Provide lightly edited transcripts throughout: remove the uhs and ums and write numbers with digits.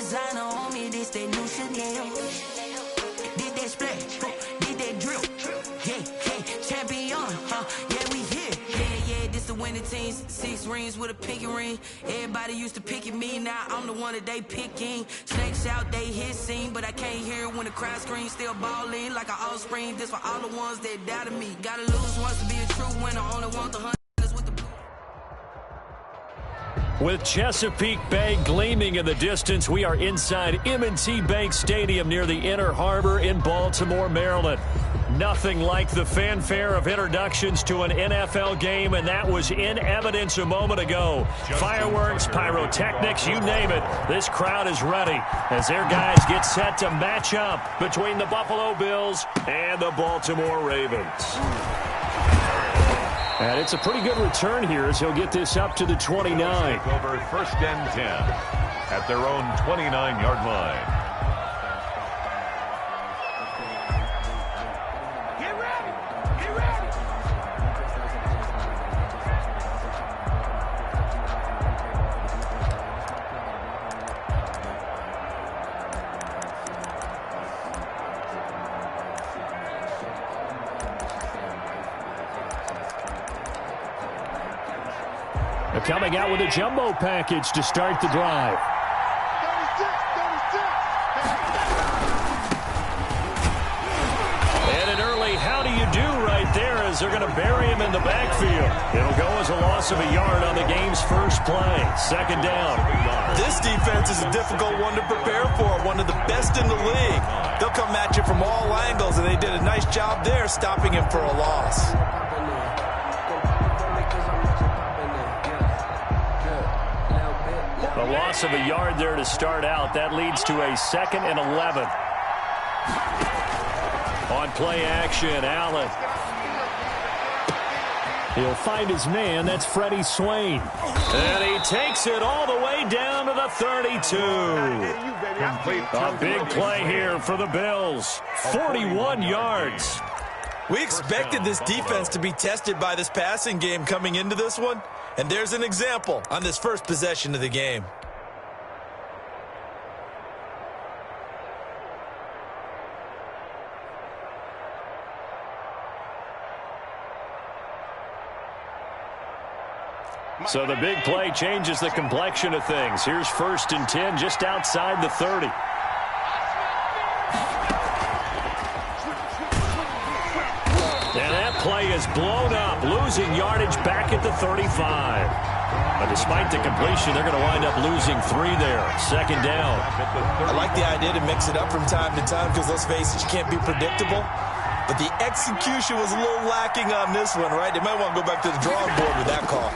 designer on me, this that new Chanel. Did that splash, did that drip. Yeah, champion, yeah, we here. Yeah, this the winning team. 6 rings with a pinky ring. Everybody used to picking me, now I'm the one that they picking. Snakes out, they hissing, but I can't hear when the crowd screams. Still balling like an offspring. This for all the ones that doubted me. Gotta lose once to be a true winner. Only want the 100. With Chesapeake Bay gleaming in the distance, we are inside M&T Bank Stadium near the Inner Harbor in Baltimore, Maryland. Nothing like the fanfare of introductions to an NFL game, and that was in evidence a moment ago. Fireworks, pyrotechnics, you name it. This crowd is ready as their guys get set to match up between the Buffalo Bills and the Baltimore Ravens. And it's a pretty good return here as he'll get this up to the 29. Over 1st and 10 at their own 29-yard line. Get ready! Get ready! They're coming out with a jumbo package to start the drive. 36. And an early how do you do right there as they're going to bury him in the backfield. It'll go as a loss of a yard on the game's first play. 2nd down. This defense is a difficult one to prepare for, one of the best in the league. They'll come at you from all angles, and they did a nice job there stopping him for a loss. A loss of a yard there to start out. That leads to a 2nd and 11. On play action, Allen. He'll find his man. That's Freddie Swain. And he takes it all the way down to the 32. A big play here for the Bills. 41 yards. We expected this defense to be tested by this passing game coming into this one. And there's an example on this first possession of the game. So the big play changes the complexion of things. Here's 1st and 10 just outside the 30. And that play is blown up, losing yardage back at the 35. But despite the completion, they're going to wind up losing 3 there. 2nd down. I like the idea to mix it up from time to time because, let's face it, you can't be predictable. But the execution was a little lacking on this one, right? They might want to go back to the drawing board with that call.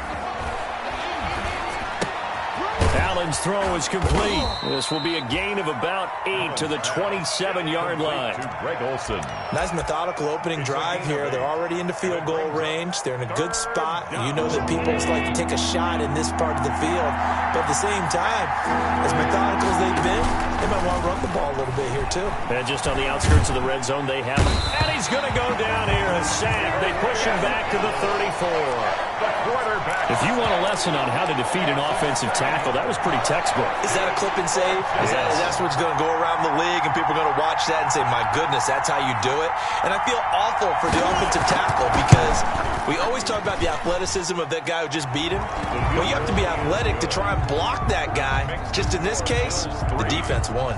Allen's throw is complete. This will be a gain of about 8 to the 27-yard line. Greg Olsen. Nice methodical opening drive here. They're already into field goal range. They're in a good spot. You know that people like to take a shot in this part of the field. But at the same time, as methodical as they've been, they might want to run the ball a little bit here too. And just on the outskirts of the red zone, they have him. And he's going to go down here. A sack. They push him back to the 34. If you want a lesson on how to defeat an offensive tackle, that was pretty textbook. Is that a clip and save? Is that's what's going to go around the league, and people are going to watch that and say, my goodness, that's how you do it? And I feel awful for the offensive tackle because we always talk about the athleticism of that guy who just beat him. Well, you have to be athletic to try and block that guy. Just in this case, the defense won.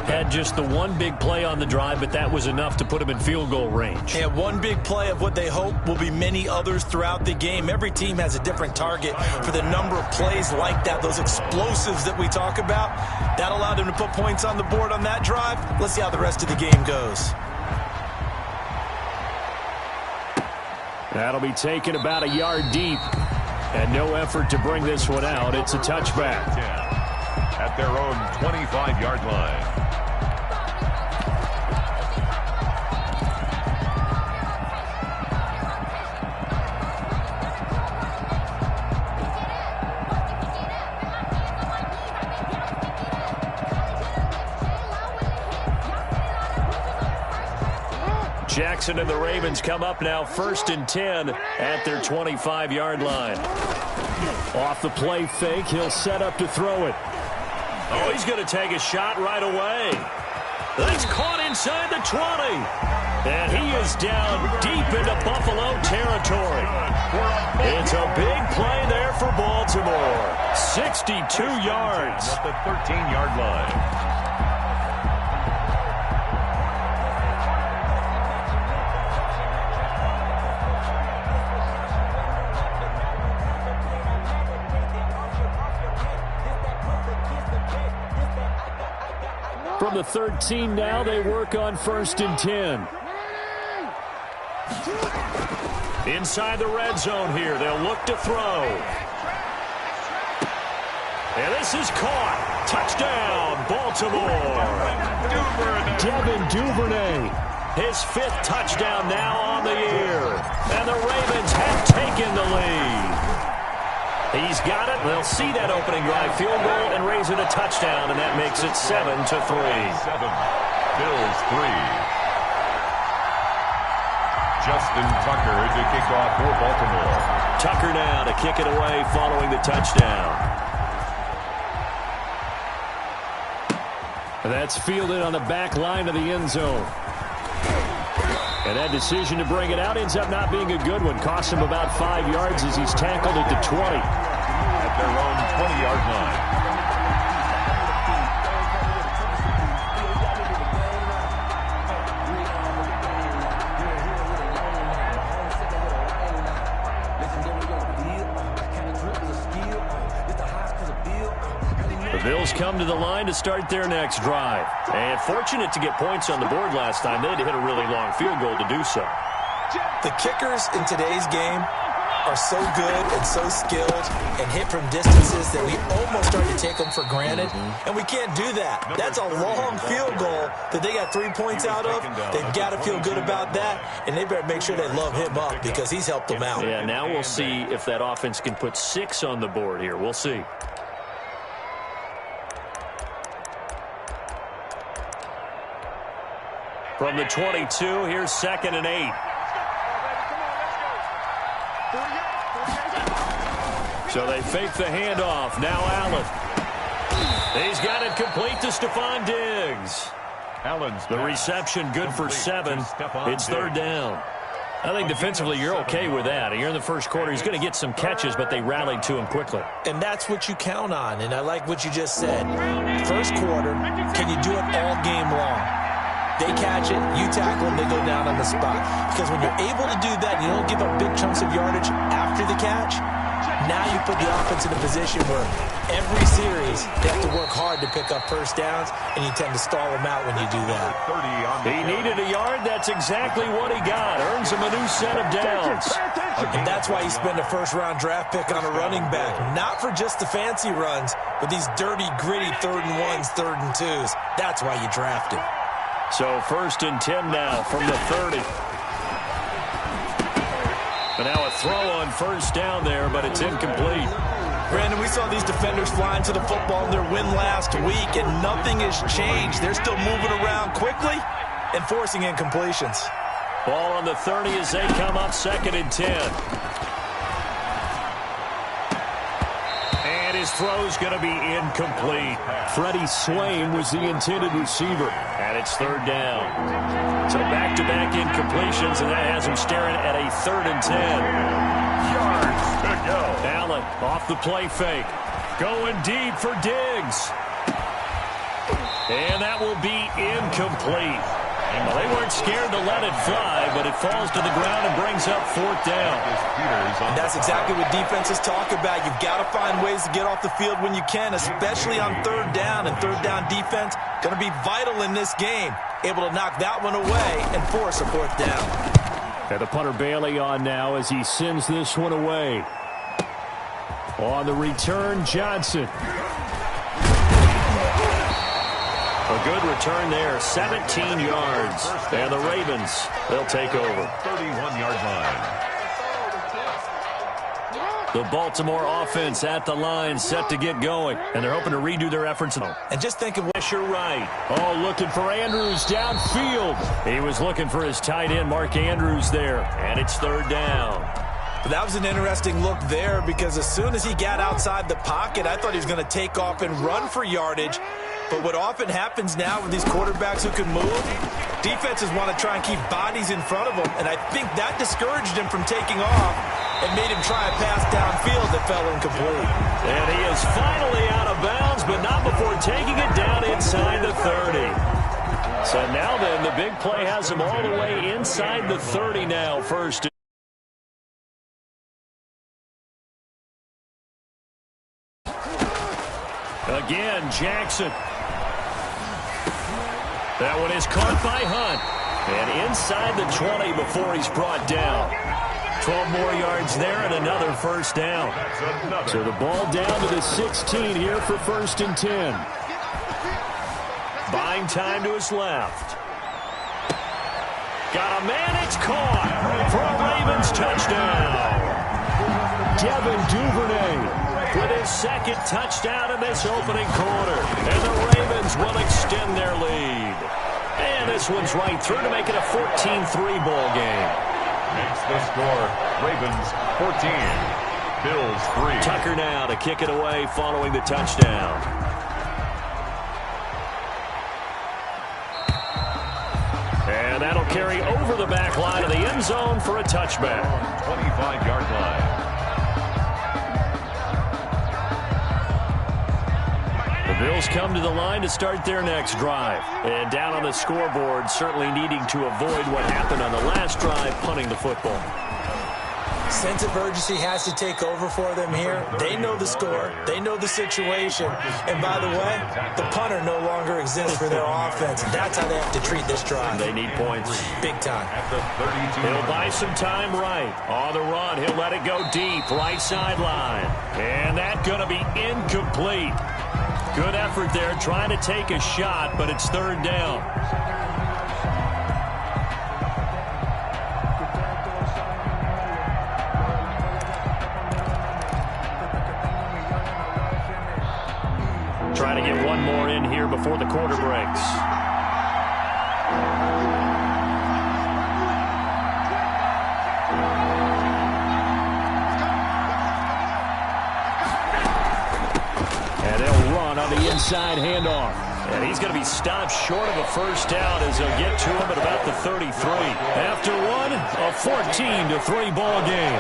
Had just the one big play on the drive, but that was enough to put him in field goal range. And one big play of what they hope will be many others throughout the game. Every team has a different target for the number of plays like that, those explosives that we talk about. That allowed them to put points on the board on that drive. Let's see how the rest of the game goes. That'll be taken about a yard deep. And no effort to bring this one out. It's a touchback. At their own 25-yard line. Jackson and the Ravens come up now 1st and 10 at their 25-yard line. Off the play fake, he'll set up to throw it. Oh, he's going to take a shot right away. That's caught inside the 20. And he is down deep into Buffalo territory. It's a big play there for Baltimore. 62 yards. At the 13-yard line. From the 13 now, they work on 1st and 10. Inside the red zone here, they'll look to throw. And this is caught. Touchdown, Baltimore. Devin Duvernay, his 5th touchdown now on the year. And the Ravens have taken the lead. He's got it. They'll see that opening drive field goal and raise it a touchdown, and that makes it 7-3. 7. Bills 3. Justin Tucker to kick off for Baltimore. Tucker now to kick it away following the touchdown. And that's fielded on the back line of the end zone. And that decision to bring it out ends up not being a good one. Costs him about 5 yards as he's tackled at the 20. At their own 20-yard line. The Bills come to the line to start their next drive. And fortunate to get points on the board last time. They had to hit a really long field goal to do so. The kickers in today's game are so good and so skilled and hit from distances that we almost start to take them for granted. And we can't do that. That's a long field goal that they got 3 points out of. They've got to feel good about that, and they better make sure they love him up because he's helped them out. Yeah, now we'll see if that offense can put 6 on the board here. We'll see. From the 22, here's 2nd and 8. So they fake the handoff. Now Allen. He's got it complete to Stephon Diggs. Allen's The reception good for 7. It's 3rd down. I think defensively you're okay with that. You're in the first quarter. He's going to get some catches, but they rallied to him quickly. And that's what you count on, and I like what you just said. First quarter, can you do it all game long? They catch it, you tackle them, they go down on the spot. Because when you're able to do that, you don't give up big chunks of yardage after the catch. Now you put the offense in a position where every series they have to work hard to pick up first downs, and you tend to stall them out when you do that. He needed a yard. That's exactly what he got. Earns him a new set of downs. And that's why you spend a first-round draft pick on a running back. Not for just the fancy runs, but these dirty, gritty 3rd and 1s, 3rd and 2s. That's why you draft him. So 1st and 10 now from the 30. And now a throw on 1st down there, but it's incomplete. Brandon, we saw these defenders flying to the football in their win last week, and nothing has changed. They're still moving around quickly and forcing incompletions. Ball on the 30 as they come up 2nd and 10. His throw's going to be incomplete. Freddie Swain was the intended receiver. And it's 3rd down. So back-to-back incompletions, and that has him staring at a 3rd and 10. yards to go. Allen off the play fake. Going deep for Diggs. And that will be incomplete. Well, they weren't scared to let it fly, but it falls to the ground and brings up 4th down. And that's exactly what defenses talk about. You've got to find ways to get off the field when you can, especially on 3rd down. And 3rd down defense going to be vital in this game. Able to knock that one away and force a 4th down. And the punter Bailey on now as he sends this one away. On the return, Johnson. A good return there, 17 yards. And the Ravens, they'll take over. 31-yard line. The Baltimore offense at the line, set to get going. And they're hoping to redo their efforts. And just think of what you're right. Oh, looking for Andrews downfield. He was looking for his tight end, Mark Andrews, there. And it's 3rd down. But that was an interesting look there because as soon as he got outside the pocket, I thought he was going to take off and run for yardage. But what often happens now with these quarterbacks who can move, defenses want to try and keep bodies in front of them, and I think that discouraged him from taking off and made him try a pass downfield that fell incomplete. And he is finally out of bounds, but not before taking it down inside the 30. So now then, the big play has him all the way inside the 30 now, first. Again, Jackson. That one is caught by Hunt. And inside the 20 before he's brought down. 12 more yards there and another first down. So the ball down to the 16 here for 1st and 10. Buying time to his left. Got a man, it's caught for a Ravens touchdown. Devin Duvernay with his second touchdown in this opening quarter. And the Ravens will extend their lead. And this one's right through to make it a 14-3 ball game. Makes the score Ravens 14, Bills 3. Tucker now to kick it away following the touchdown. And that'll carry over the back line of the end zone for a touchback. 25-yard line. The Bills come to the line to start their next drive. And down on the scoreboard, certainly needing to avoid what happened on the last drive, punting the football. Sense of urgency has to take over for them here. They know the score. They know the situation. And by the way, the punter no longer exists for their offense. That's how they have to treat this drive. They need points. Big time. At the 32. He'll buy some time right. On the run, he'll let it go deep, right sideline. And that's going to be incomplete. Good effort there, trying to take a shot, but it's 3rd down. Trying to get one more in here before the quarter breaks. And they'll run on the inside handoff. And he's going to be stopped short of a first down as they'll get to him at about the 33. After one, a 14-3 ball game.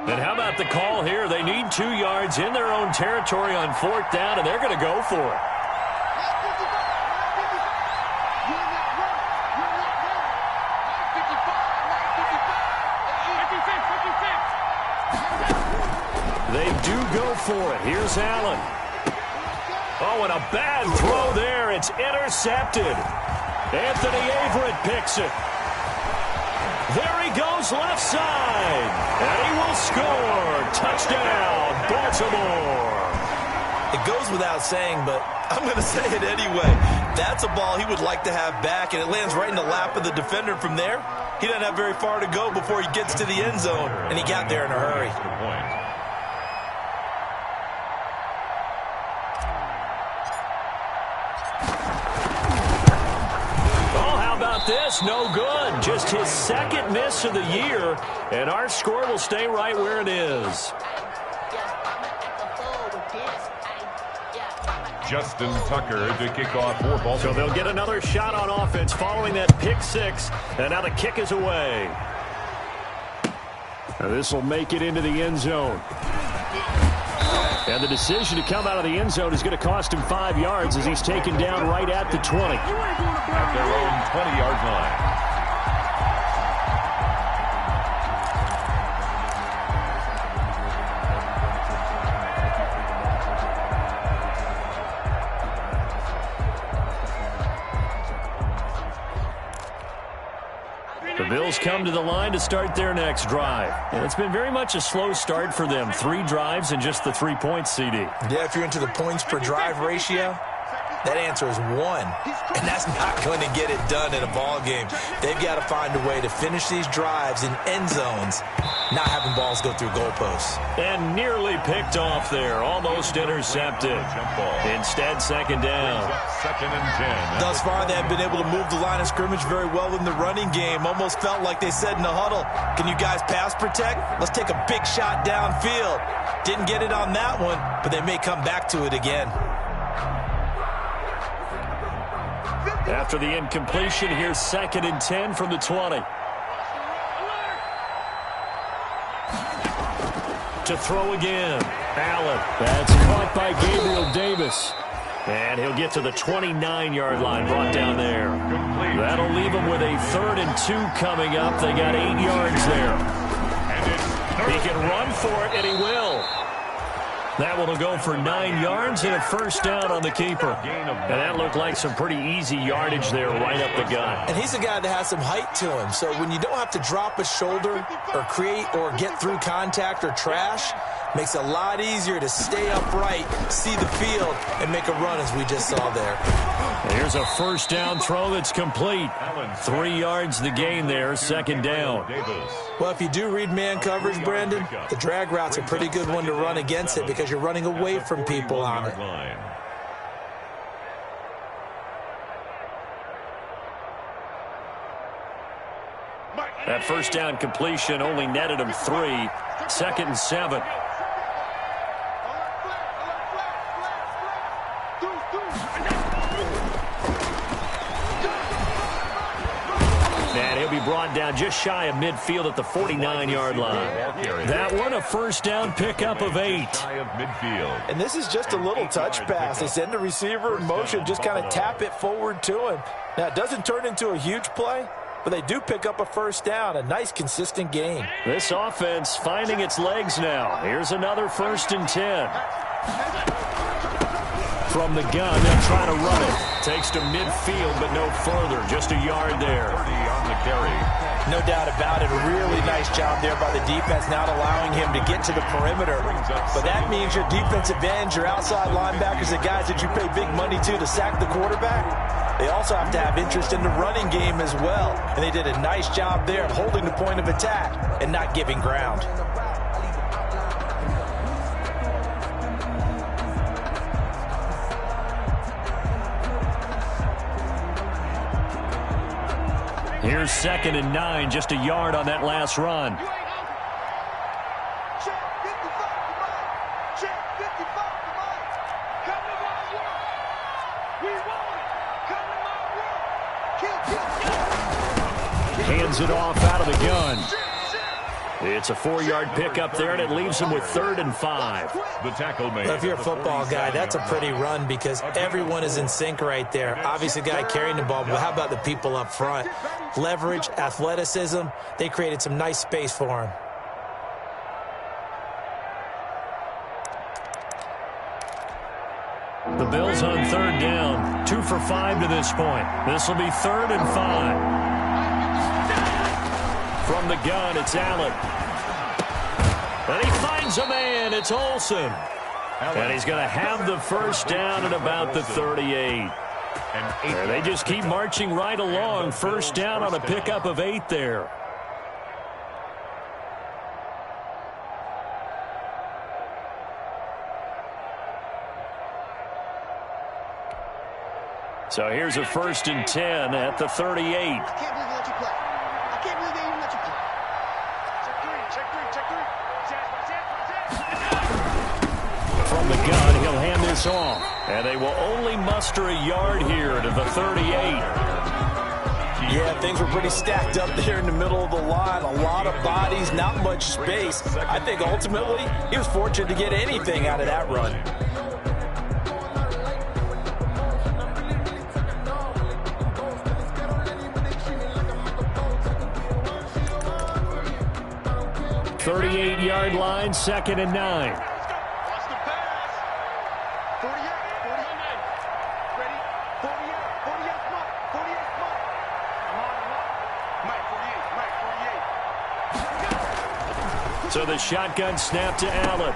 And how about the call here? They need 2 yards in their own territory on 4th down, and they're going to go for it. They do go for it. Here's Allen. Oh, and a bad throw there. It's intercepted. Anthony Averett picks it. There he goes left side. And he will score. Touchdown, Baltimore. It goes without saying, but I'm going to say it anyway. That's a ball he would like to have back, and it lands right in the lap of the defender from there. He doesn't have very far to go before he gets to the end zone, and he got there in a hurry. This no good. Just his second miss of the year, and our score will stay right where it is. Justin Tucker to kick off for Baltimore. So they'll get another shot on offense following that pick six, and now the kick is away. This will make it into the end zone. And the decision to come out of the end zone is going to cost him 5 yards as he's taken down right at the 20. At their own 20-yard line. The Bills come to the line to start their next drive. And it's been very much a slow start for them. 3 drives and just the 3 points, CD. Yeah, if you're into the points per drive ratio, That answer is 1, and that's not going to get it done in a ball game. They've got to find a way to finish these drives in end zones, not having balls go through goalposts. And nearly picked off there, almost intercepted. Instead, second down. Second and 10. Thus far, they have been able to move the line of scrimmage very well in the running game. Almost felt like they said in the huddle, can you guys pass protect? Let's take a big shot downfield. Didn't get it on that one, but they may come back to it again. After the incompletion, here's second and 10 from the 20. To throw again. Allen. That's caught by Gabriel Davis. And he'll get to the 29-yard line, brought down there. That'll leave him with a 3rd and 2 coming up. They got 8 yards there. He can run for it, and he will. That one will go for 9 yards and a first down on the keeper. And that looked like some pretty easy yardage there right up the gut. And he's a guy that has some height to him. So when you don't have to drop a shoulder or create or get through contact or trash, makes it a lot easier to stay upright, see the field, and make a run as we just saw there. Here's a first down throw that's complete. 3 yards the gain there, second down. Well, if you do read man coverage, Brandon, the drag route's a pretty good one to run against it because you're running away from people on it. That first down completion only netted him 3. Second and 7. And he'll be brought down just shy of midfield at the 49-yard line. That one, a first down pickup of 8. And this is just a little touch pass. They send the receiver in motion, just kind of tap it forward to him. Now, it doesn't turn into a huge play, but they do pick up a first down, a nice, consistent gain. This offense finding its legs now. Here's another first and 10. From the gun, they'll try to run it. Takes to midfield, but no further. Just a yard there. 30 on the carry. No doubt about it. A really nice job there by the defense, not allowing him to get to the perimeter. But that means your defensive ends, your outside linebackers, the guys that you pay big money to sack the quarterback, they also have to have interest in the running game as well. And they did a nice job there of holding the point of attack and not giving ground. Here's second and 9, just a yard on that last run. Hands it off out of the gun. It's a 4-yard pickup there, and it leaves him with 3rd and 5. The tackle made. Well, if you're a football guy, that's a pretty run because everyone is in sync right there. Obviously, the guy carrying the ball, but how about the people up front? Leverage, athleticism, they created some nice space for him. The Bills on 3rd down, 2 for 5 to this point. This will be 3rd and 5. From the gun, it's Allen. And he finds a man. It's Olsen. And he's going to have the first down at about the 38. And they just keep marching right along. First down on a pickup of 8 there. So here's a 1st and 10 at the 38. I can't believe they let you play. I can't believe they even let you play. Check three. From the gun, he'll hand this off. And they will only muster a yard here to the 38. Yeah, things were pretty stacked up there in the middle of the line. A lot of bodies, not much space. I think ultimately he was fortunate to get anything out of that run. Yard line, 2nd and 9. So the shotgun snap to Allen.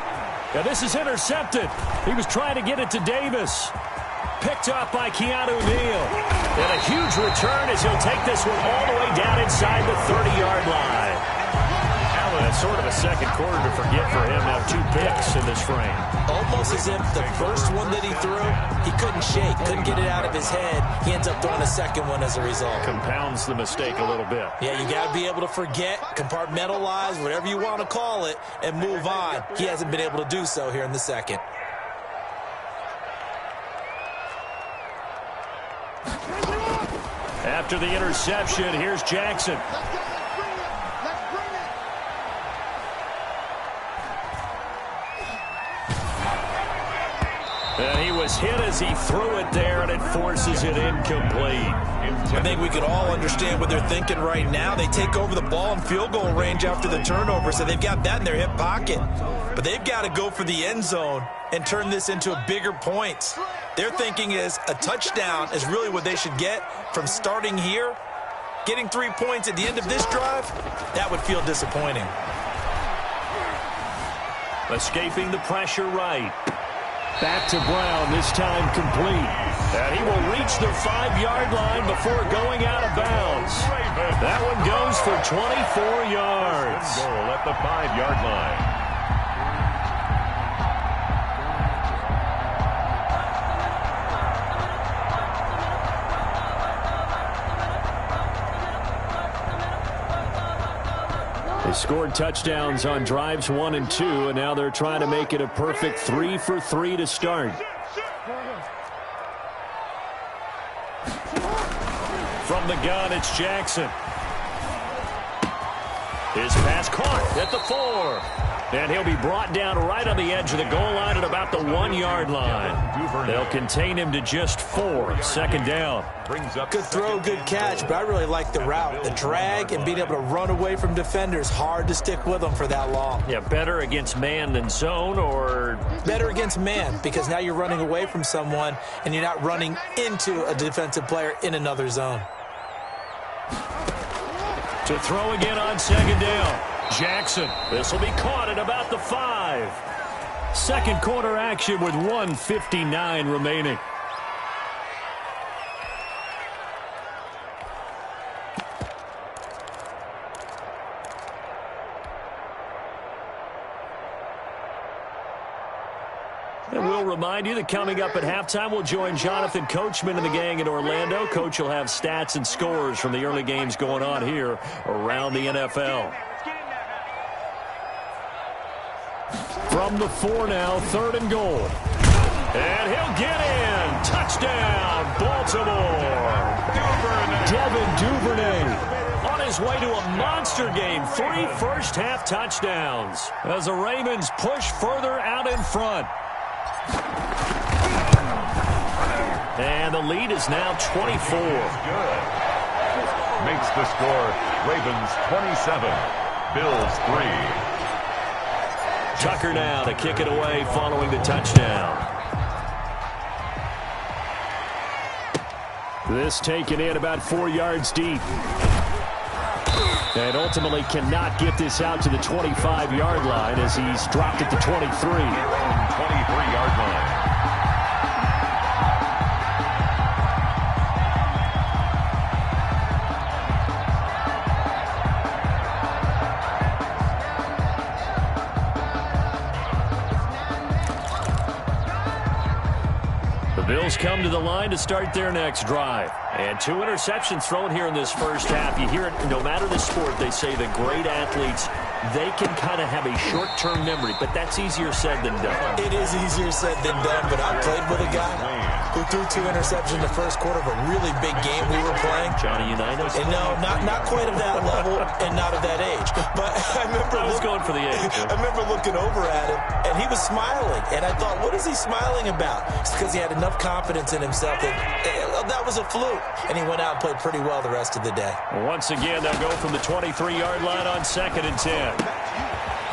Now this is intercepted. He was trying to get it to Davis. Picked up by Keanu Neal. And a huge return as he'll take this one all the way down inside the 30-yard line. Allen, it's sort of a second quarter to forget for him. Now 2 picks in this frame. Almost as if the first one that he threw, he couldn't shake, couldn't get it out of his head. He ends up throwing a second one as a result. Compounds the mistake a little bit. Yeah, you got to be able to forget, compartmentalize, whatever you want to call it, and move on. He hasn't been able to do so here in the second. After the interception, here's Jackson. And he was hit as he threw it there, and it forces it incomplete. I think we could all understand what they're thinking right now. They take over the ball in field goal range after the turnover, so they've got that in their hip pocket. But they've got to go for the end zone and turn this into a bigger point. Their thinking is a touchdown is really what they should get from starting here. Getting 3 points at the end of this drive, that would feel disappointing. Escaping the pressure right. Back to Brown, this time complete. And he will reach the 5-yard line before going out of bounds. That one goes for 24 yards. Goal at the 5-yard line. They scored touchdowns on drives 1 and 2, and now they're trying to make it a perfect 3 for 3 to start. From the gun, it's Jackson. His pass caught at the 4. And he'll be brought down right on the edge of the goal line at about the 1-yard line. They'll contain him to just 4. Second down. Good throw, good catch, but I really like the route. The drag and being able to run away from defenders. Hard to stick with them for that long. Yeah, better against man than zone, or? Better against man, because now you're running away from someone and you're not running into a defensive player in another zone. To throw again on second down. Jackson. This will be caught at about the 5. Second quarter action with 1:59 remaining. And we'll remind you that coming up at halftime, we'll join Jonathan Coachman and the gang in Orlando. Coach will have stats and scores from the early games going on here around the NFL. From the 4 now, 3rd and goal. And he'll get in. Touchdown, Baltimore. Devin Duvernay on his way to a monster game. 3 first-half touchdowns as the Ravens push further out in front. And the lead is now 24. Good. Makes the score Ravens 27, Bills 3. Tucker now to kick it away following the touchdown. This taken in about 4 yards deep. And ultimately cannot get this out to the 25-yard line as he's dropped it to 23. 23-yard line. Bills come to the line to start their next drive. And 2 interceptions thrown here in this first half. You hear it, no matter the sport, they say the great athletes, they can kind of have a short-term memory, but that's easier said than done. It is easier said than done, but I played with a guy who threw 2 interceptions in the first quarter of a really big game we were playing. Johnny Unitas? And no, not quite of that level and not of that age. But I was going for the age. I remember looking over at him, and he was smiling. And I thought, what is he smiling about? It's because he had enough confidence in himself that was a fluke. And he went out and played pretty well the rest of the day. Once again, they'll go from the 23-yard line on 2nd and 10.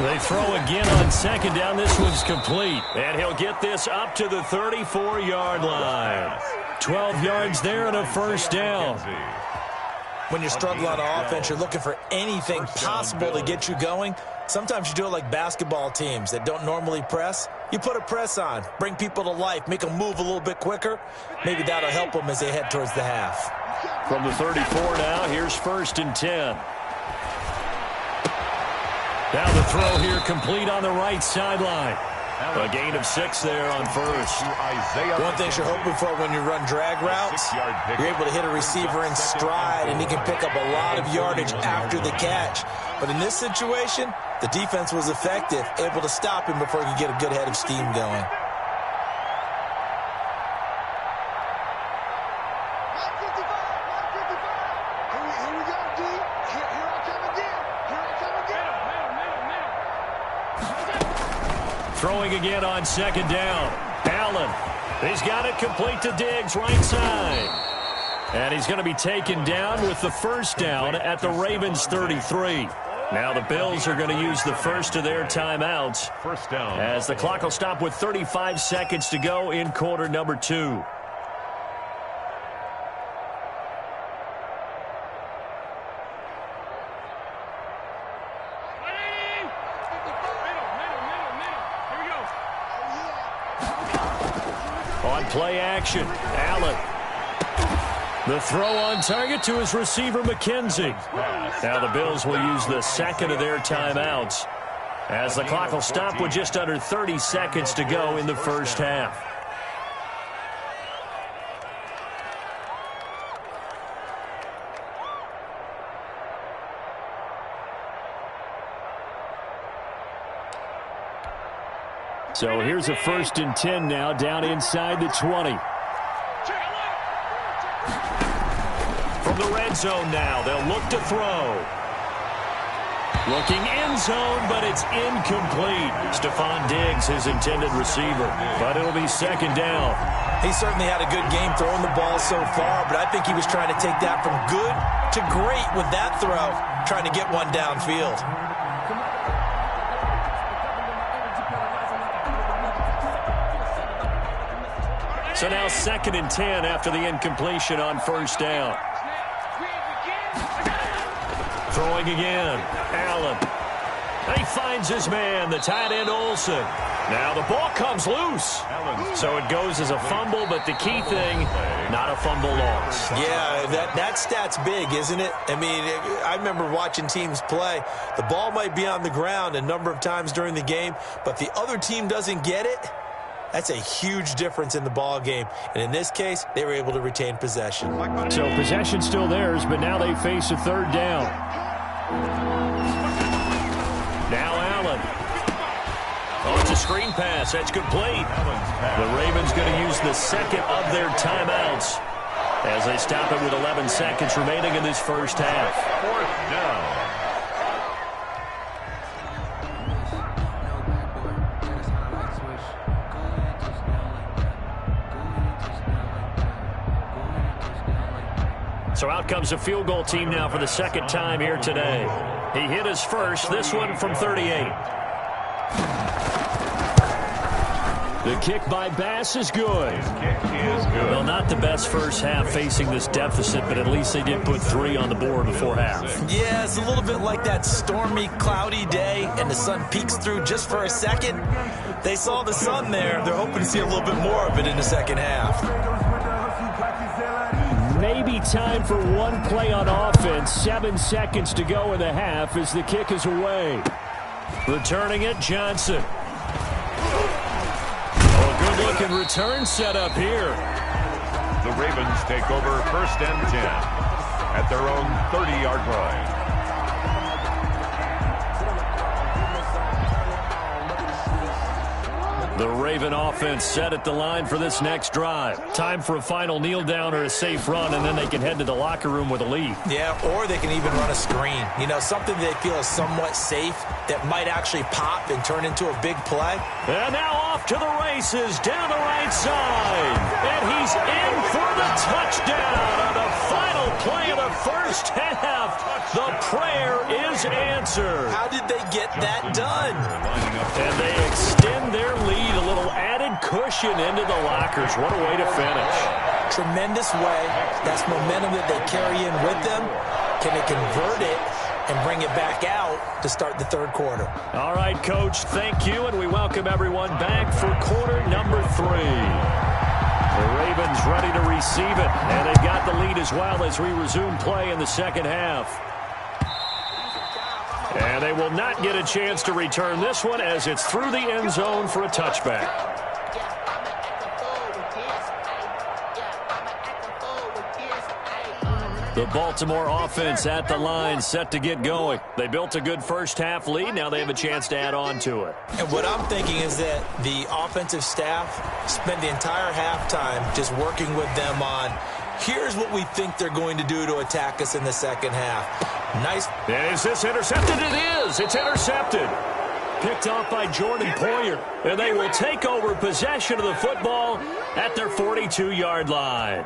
They throw again on 2nd down. This one's complete. And he'll get this up to the 34-yard line. 12 yards there and a first down. when you're struggling on offense, you're looking for anything possible to get you going. Sometimes you do it like basketball teams that don't normally press. You put a press on, bring people to life, make them move a little bit quicker. Maybe that'll help them as they head towards the half. From the 34 now, here's 1st and 10. Now the throw here complete on the right sideline. A gain of 6 there on first. One thing you're hoping for when you run drag routes, you're able to hit a receiver in stride, and he can pick up a lot of yardage after the catch. But in this situation, the defense was effective, able to stop him before he could get a good head of steam going. Throwing again on 2nd down. Allen. He's got it complete to Diggs, right side. And he's going to be taken down with the 1st down at the Ravens' 33. Now the Bills are going to use the first of their timeouts. 1st down. As the clock will stop with 35 seconds to go in quarter number 2. Play action. Allen. The throw on target to his receiver, McKenzie. Now the Bills will use the 2nd of their timeouts as the clock will stop with just under 30 seconds to go in the first half. So here's a 1st and 10 now, down inside the 20. From the red zone now, they'll look to throw. Looking end zone, but it's incomplete. Stephon Diggs, his intended receiver, but it'll be 2nd down. He certainly had a good game throwing the ball so far, but I think he was trying to take that from good to great with that throw, trying to get one downfield. So now 2nd and 10 after the incompletion on 1st down. Throwing again. Allen. He finds his man, the tight end Olsen. Now the ball comes loose. So it goes as a fumble, but the key thing, not a fumble loss. Yeah, that stat's big, isn't it? I mean, I remember watching teams play. The ball might be on the ground a number of times during the game, but the other team doesn't get it. That's a huge difference in the ball game. And in this case, they were able to retain possession. So possession still theirs, but now they face a 3rd down. Now Allen. Oh, it's a screen pass. That's complete. The Ravens going to use the 2nd of their timeouts as they stop it with 11 seconds remaining in this first half. 4th down. So out comes a field goal team now for the 2nd time here today. He hit his first, this one from 38. The kick by Bass is good. Well, not the best first half facing this deficit, but at least they did put 3 on the board before half. Yeah, it's a little bit like that stormy, cloudy day, and the sun peeks through just for a second. They saw the sun there. They're hoping to see a little bit more of it in the second half. Maybe time for one play on offense. 7 seconds to go in the half as the kick is away. Returning it, Johnson. Oh, good-looking return set up here. The Ravens take over 1st and 10 at their own 30-yard line. The Raven offense set at the line for this next drive. Time for a final kneel down or a safe run, and then they can head to the locker room with a lead. Yeah, or they can even run a screen. You know, something they feel is somewhat safe that might actually pop and turn into a big play. And now off to the races down the right side. And he's in for the touchdown on the final play of the first half. The prayer is answered. How did they get that done? And they extend their lead, a little added cushion into the lockers. What a way to finish. Tremendous way. That's momentum that they carry in with them. Can they convert it and bring it back out to start the third quarter? All right, Coach, thank you, and we welcome everyone back for quarter number 3. The Ravens ready to receive it, and they've got the lead as well as we resume play in the second half. And they will not get a chance to return this one as it's through the end zone for a touchback. The Baltimore offense at the line, set to get going. They built a good first-half lead. Now they have a chance to add on to it. And what I'm thinking is that the offensive staff spent the entire halftime just working with them on, here's what we think they're going to do to attack us in the second half. Nice. Is this intercepted? It is. It's intercepted. Picked off by Jordan Poyer. And they will take over possession of the football at their 42-yard line.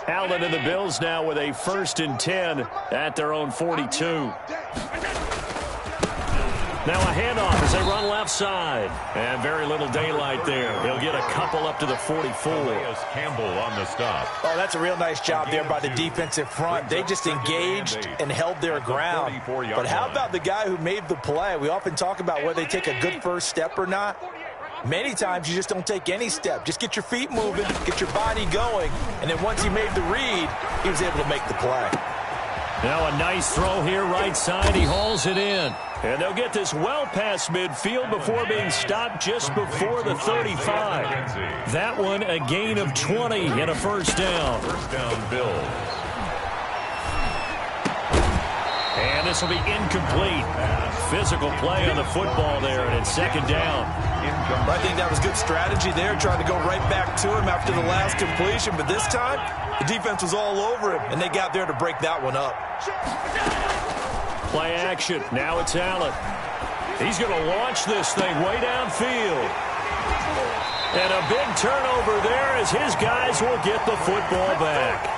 Allen and the Bills now with a 1st and 10 at their own 42. Now a handoff as they run left side. And very little daylight there. He'll get a couple up to the 44. Campbell on the stop. Oh, that's a real nice job there by the defensive front. They just engaged and held their ground. But how about the guy who made the play? We often talk about whether they take a good first step or not. Many times you just don't take any step. Just get your feet moving, get your body going, and then once he made the read, he was able to make the play. Now a nice throw here right side. He hauls it in. And they'll get this well past midfield before being stopped just before the 35. That one a gain of 20 and a first down. First down, Bills. And this will be incomplete. Physical play on the football there, and it's second down. I think that was good strategy there, trying to go right back to him after the last completion. But this time, the defense was all over him, and they got there to break that one up. Play action. Now it's Allen. He's going to launch this thing way downfield. And a big turnover there as his guys will get the football back.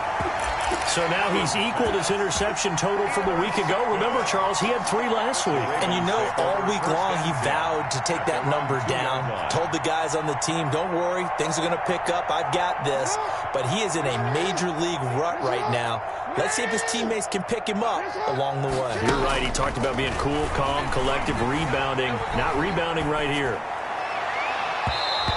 So now he's equaled his interception total from a week ago. Remember, Charles, he had 3 last week. And you know, all week long he vowed to take that number down. Told the guys on the team, don't worry, things are going to pick up. I've got this. But he is in a major league rut right now. Let's see if his teammates can pick him up along the way. You're right. He talked about being cool, calm, collective, rebounding. Not rebounding right here.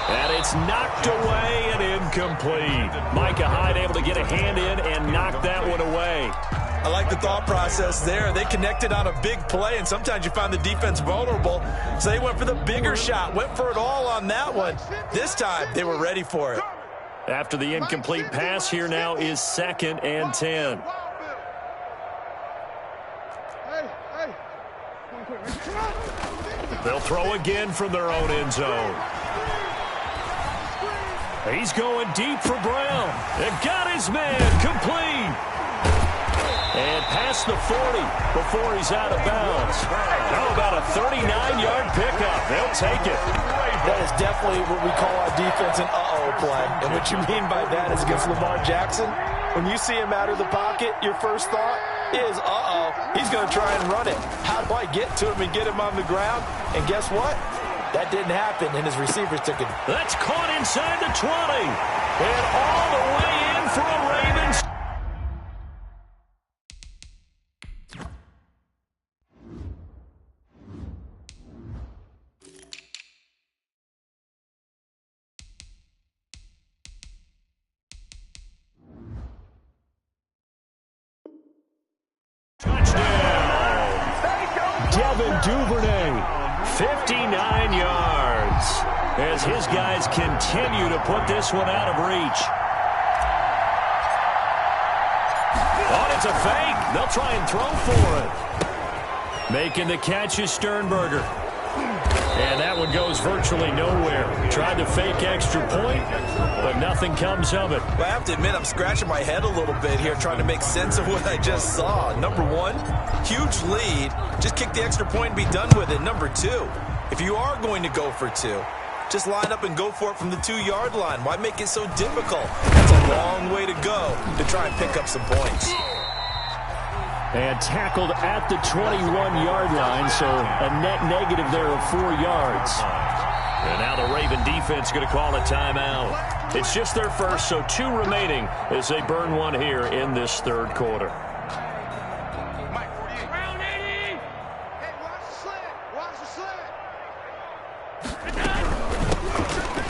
And it's knocked away and incomplete. Micah Hyde able to get a hand in and knock that one away. I like the thought process there. They connected on a big play, and sometimes you find the defense vulnerable. So they went for the bigger shot, went for it all on that one. This time, they were ready for it. After the incomplete pass, here now is 2nd and 10. They'll throw again from their own end zone. He's going deep for Brown. And got his man complete. And past the 40 before he's out of bounds. How about a 39-yard pickup? They'll take it. That is definitely what we call our defense an uh-oh play. And what you mean by that is against Lamar Jackson, when you see him out of the pocket, your first thought is, uh-oh, he's going to try and run it. How do I get to him and get him on the ground? And guess what? That didn't happen, and his receivers took it. That's caught inside the 20. And all the way in for a Ravens. Touchdown. Devin Duvernay. 59 yards as his guys continue to put this one out of reach. Oh, it's a fake. They'll try and throw for it. Making the catch is Sternberger. And that one goes virtually nowhere. Tried to fake extra point, but nothing comes of it. Well, I have to admit, I'm scratching my head a little bit here trying to make sense of what I just saw. Number one, huge lead. Just kick the extra point and be done with it. Number two, if you are going to go for 2, just line up and go for it from the 2-yard line. Why make it so difficult? That's a long way to go to try and pick up some points. And tackled at the 21-yard line, so a net negative there of 4 yards. And now the Raven defense going to call a timeout. It's just their first, so 2 remaining as they burn one here in this third quarter. Hey, watch the slant. Watch the slant.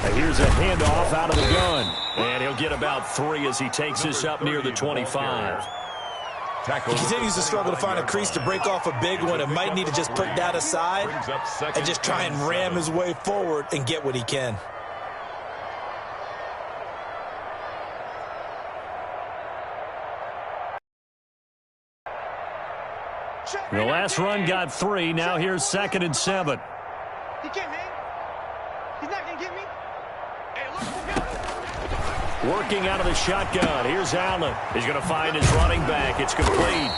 And here's a handoff out of the gun. And he'll get about 3 as he takes this up near the 25. He continues to struggle to find a crease to break off a big one. It might need to just put that aside and just try and ram his way forward and get what he can. The last run got 3. Now here's 2nd and 7. He can't hang. He's not going to get me. Hey, look. Working out of the shotgun. Here's Allen. He's going to find his running back. It's complete.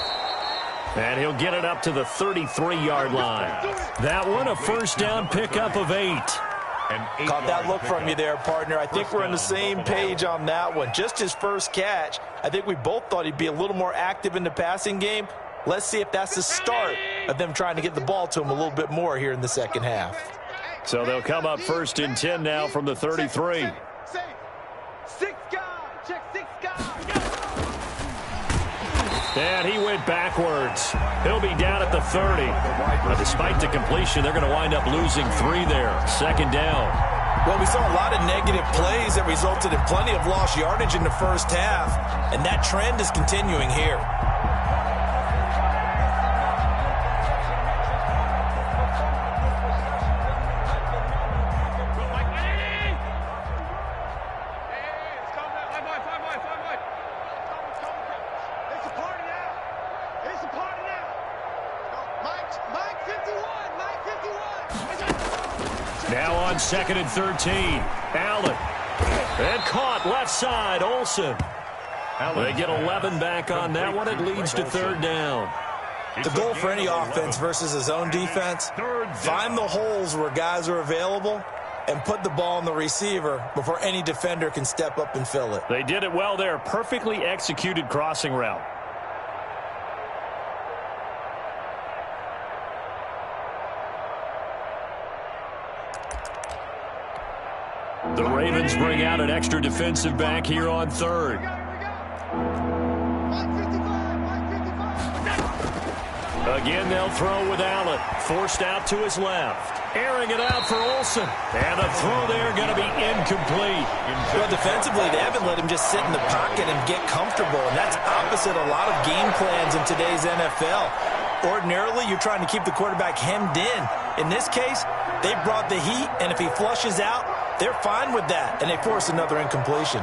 And he'll get it up to the 33-yard line. That one, a first down pickup of 8. Caught that look from you there, partner. I think we're on the same page on that one. Just his first catch. I think we both thought he'd be a little more active in the passing game. Let's see if that's the start of them trying to get the ball to him a little bit more here in the second half. So they'll come up 1st and 10 now from the 33. And he went backwards. He'll be down at the 30. But despite the completion, they're going to wind up losing 3 there. 2nd down. Well, we saw a lot of negative plays that resulted in plenty of lost yardage in the first half, and that trend is continuing here. Now on 2nd and 13. Allen. And caught left side. Olsen. They get 11 back on that one. It leads to 3rd down. The goal for any offense versus his own defense, find the holes where guys are available and put the ball on the receiver before any defender can step up and fill it. They did it well there. Perfectly executed crossing route. The Ravens bring out an extra defensive back here on 3rd. Again, they'll throw with Allen. Forced out to his left. Airing it out for Olsen. And the throw there going to be incomplete. Well, defensively, they haven't let him just sit in the pocket and get comfortable. And that's opposite a lot of game plans in today's NFL. Ordinarily, you're trying to keep the quarterback hemmed in. In this case, they brought the heat, and if he flushes out, they're fine with that, and they force another incompletion.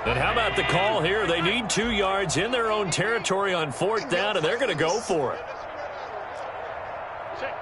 And how about the call here? They need 2 yards in their own territory on 4th down, and they're going to go for it. Check.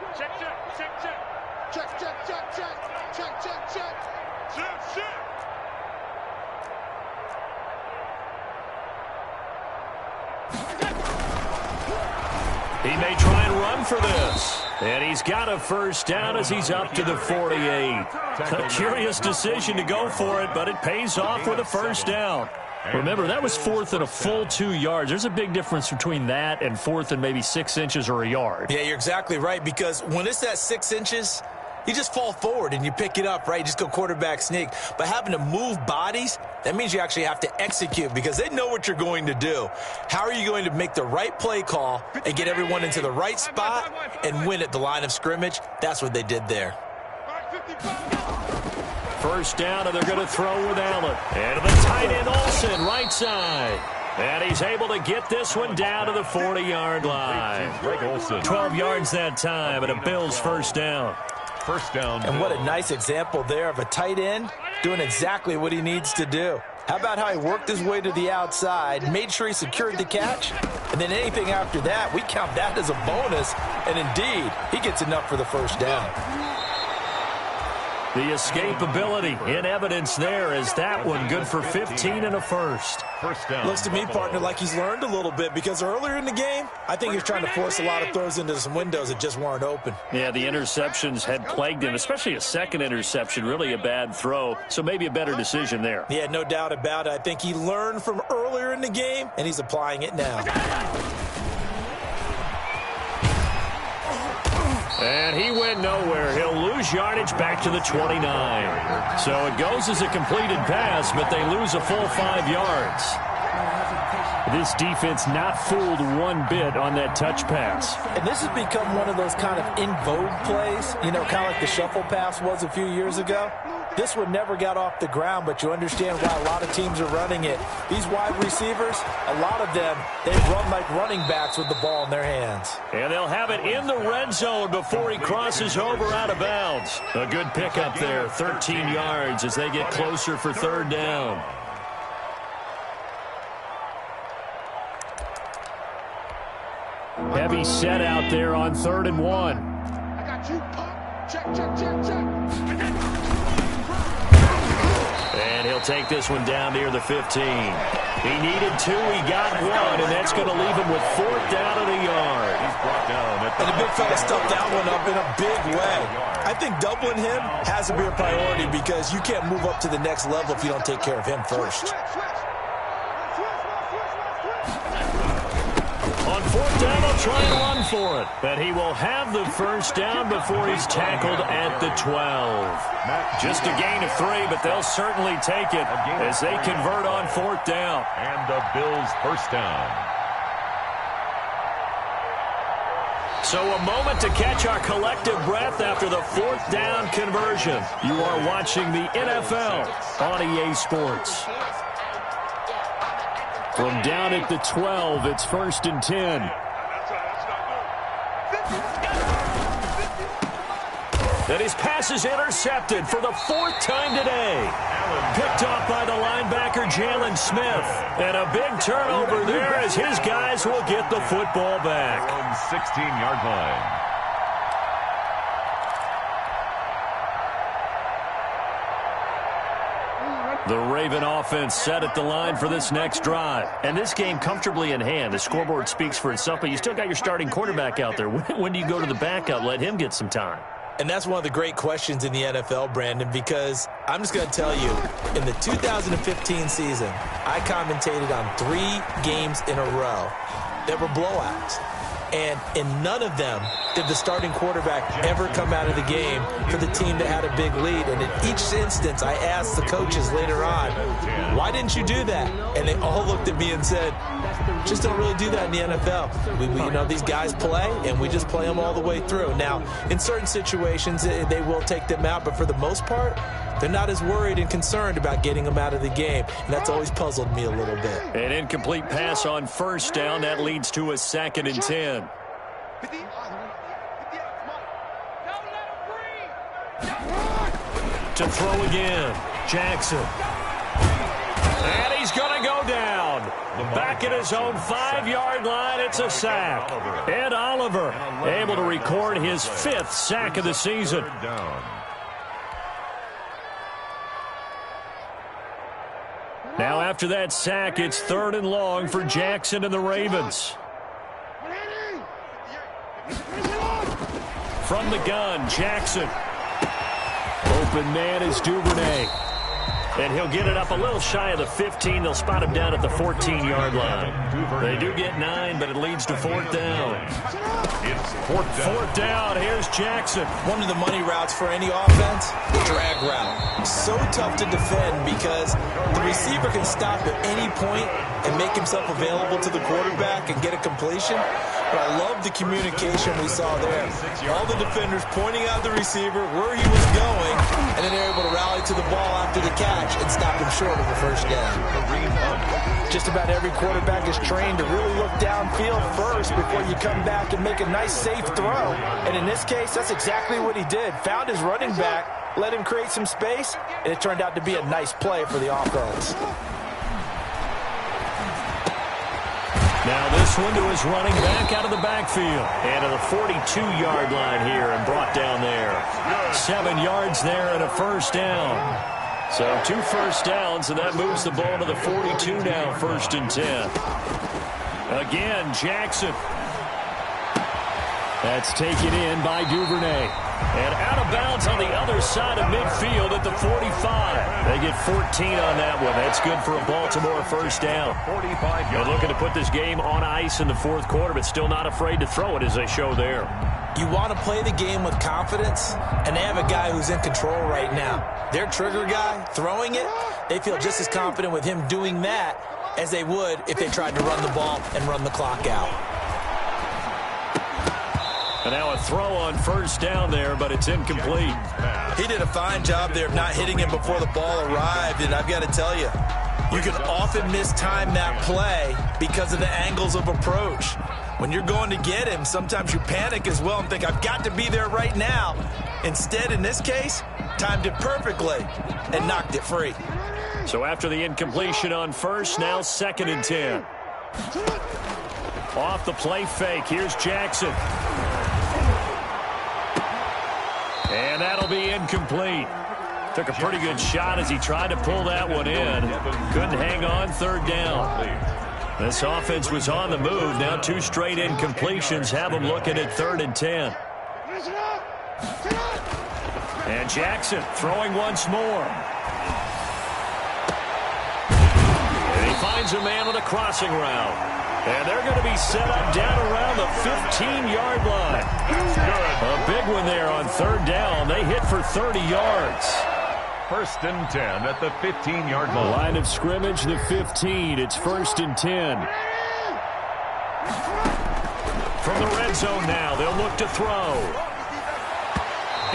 He may try and run for this. And he's got a first down as he's up to the 48. A curious decision to go for it, but it pays off with a first down. Remember, that was 4th and a full 2 yards. There's a big difference between that and 4th and maybe 6 inches or a yard. Yeah, you're exactly right, because when it's that 6 inches, you just fall forward and you pick it up, right? You just go quarterback sneak. But having to move bodies, that means you actually have to execute because they know what you're going to do. How are you going to make the right play call and get everyone into the right spot and win at the line of scrimmage? That's what they did there. First down, and they're going to throw with Allen. And the tight end, Olsen, right side. And he's able to get this one down to the 40-yard line. 12 yards that time, and a Bills first down. First down. And what a nice example there of a tight end doing exactly what he needs to do. How about how he worked his way to the outside, made sure he secured the catch, and then anything after that, we count that as a bonus. And indeed, he gets enough for the first down. The escapability in evidence there is that one good for 15 and a first. First down. Looks to me, partner, like he's learned a little bit because earlier in the game, I think he was trying to force a lot of throws into some windows that just weren't open. Yeah, the interceptions had plagued him, especially a second interception, really a bad throw, so maybe a better decision there. Yeah, no doubt about it. I think he learned from earlier in the game, and he's applying it now. And he went nowhere. He'll lose yardage back to the 29. So it goes as a completed pass, but they lose a full 5 yards. This defense not fooled one bit on that touch pass. And this has become one of those kind of in vogue plays, you know, kind of like the shuffle pass was a few years ago. This one never got off the ground, but you understand why a lot of teams are running it. These wide receivers, a lot of them, they run like running backs with the ball in their hands. And they'll have it in the red zone before he crosses over out of bounds. A good pickup there, 13 yards as they get closer for third down. Heavy set out there on 3rd and 1. I got you, pop. Check, check, check, check. And he'll take this one down near the 15. He needed 2, he got 1, and that's going to leave him with 4th down and a yard. He's brought down at And the big fella stuffed that one up in a big way. I think doubling him has to be a priority because you can't move up to the next level if you don't take care of him first. On 4th down, they'll try and run for it. But he will have the first down before he's tackled at the 12. Just a gain of 3, but they'll certainly take it as they convert on 4th down. And the Bills' first down. So a moment to catch our collective breath after the 4th down conversion. You are watching the NFL on EA Sports. From down at the 12, it's 1st and 10. And his pass is intercepted for the 4th time today. Picked off by the linebacker, Jalen Smith. And a big turnover there as his guys will get the football back. On 16-yard line. The Raven offense set at the line for this next drive. And this game comfortably in hand. The scoreboard speaks for itself, but you still got your starting quarterback out there. When do you go to the backup? Let him get some time. And that's one of the great questions in the NFL, Brandon, because I'm just going to tell you, in the 2015 season, I commentated on 3 games in a row that were blowouts. And in none of them did the starting quarterback ever come out of the game for the team that had a big lead. And in each instance, I asked the coaches later on, why didn't you do that? And they all looked at me and said, just don't really do that in the NFL. We you know, these guys play, and we just play them all the way through. Now, in certain situations, they will take them out, but for the most part, they're not as worried and concerned about getting them out of the game. And that's always puzzled me a little bit. An incomplete pass on 1st down. That leads to a 2nd and 10. To throw again, Jackson. And he's going to go down. Back at his own 5-yard line, it's a sack. Ed Oliver able to record his 5th sack of the season. Now after that sack, it's 3rd and long for Jackson and the Ravens. From the gun, Jackson. Open man is Duvernay. And he'll get it up a little shy of the 15. They'll spot him down at the 14-yard line. They do get 9, but it leads to 4th down. It's 4th down. Here's Jackson. One of the money routes for any offense, the drag route. So tough to defend because the receiver can stop at any point and make himself available to the quarterback and get a completion. But I love the communication we saw there. All the defenders pointing out the receiver, where he was going, and then they're able to rally to the ball after the catch and stop him short of the first down. Just about every quarterback is trained to really look downfield first before you come back and make a nice, safe throw. And in this case, that's exactly what he did. Found his running back, let him create some space, and it turned out to be a nice play for the offense. Now this one to his running back out of the backfield. And to the 42-yard line here and brought down there. 7 yards there and a 1st down. So 2 first downs, and that moves the ball to the 42 now, 1st and 10. Again, Jackson. That's taken in by Duvernay. And out of bounds on the other side of midfield at the 45. They get 14 on that one. That's good for a Baltimore first down. 45 They're yards. looking to put this game on ice in the fourth quarter, but still not afraid to throw it as they show there. You want to play the game with confidence, and they have a guy who's in control right now. Their trigger guy, throwing it, they feel just as confident with him doing that as they would if they tried to run the ball and run the clock out. And now a throw on first down there, but it's incomplete. He did a fine job there of not hitting him before the ball arrived, and I've got to tell you, you can often mistime that play because of the angles of approach. When you're going to get him, sometimes you panic as well and think, I've got to be there right now. Instead, in this case, timed it perfectly and knocked it free. So after the incompletion on first, now 2nd and 10. Off the play fake, here's Jackson. And that'll be incomplete. Took a pretty good shot as he tried to pull that one in. Couldn't hang on, 3rd down. This offense was on the move. Now 2 straight incompletions have them looking at 3rd and 10. And Jackson throwing once more. And he finds a man on a crossing route. And they're going to be set up down around the 15-yard line. A big one there on 3rd down. They hit for 30 yards. 1st and 10 at the 15-yard line. Line of scrimmage, the 15. It's 1st and 10. From the red zone now, they'll look to throw.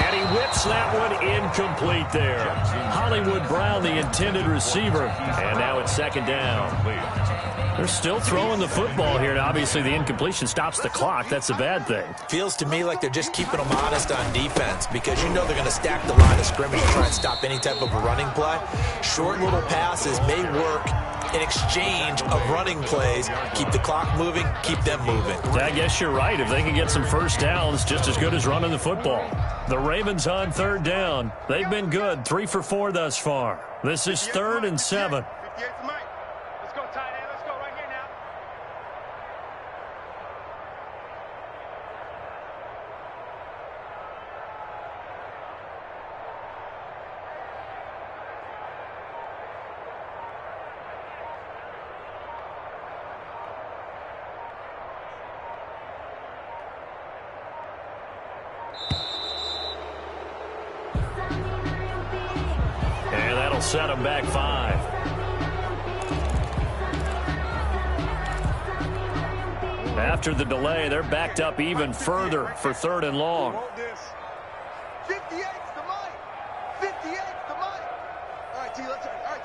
And he whips that one incomplete there. Hollywood Brown, the intended receiver. And now it's 2nd down. They're still throwing the football here, and obviously the incompletion stops the clock. That's a bad thing. Feels to me like they're just keeping them honest on defense because you know they're going to stack the line of scrimmage to try and stop any type of a running play. Short little passes may work in exchange of running plays. Keep the clock moving, keep them moving. I guess you're right. If they can get some first downs, just as good as running the football. The Ravens on 3rd down. They've been good, 3 for 4 thus far. This is 3rd and 7. Let's go, tight end. Let's go right here now. And that'll set them back 5. After the delay, they're backed up even further for 3rd and long. 58's the mic. 58's the mic. All right, T, let's all right,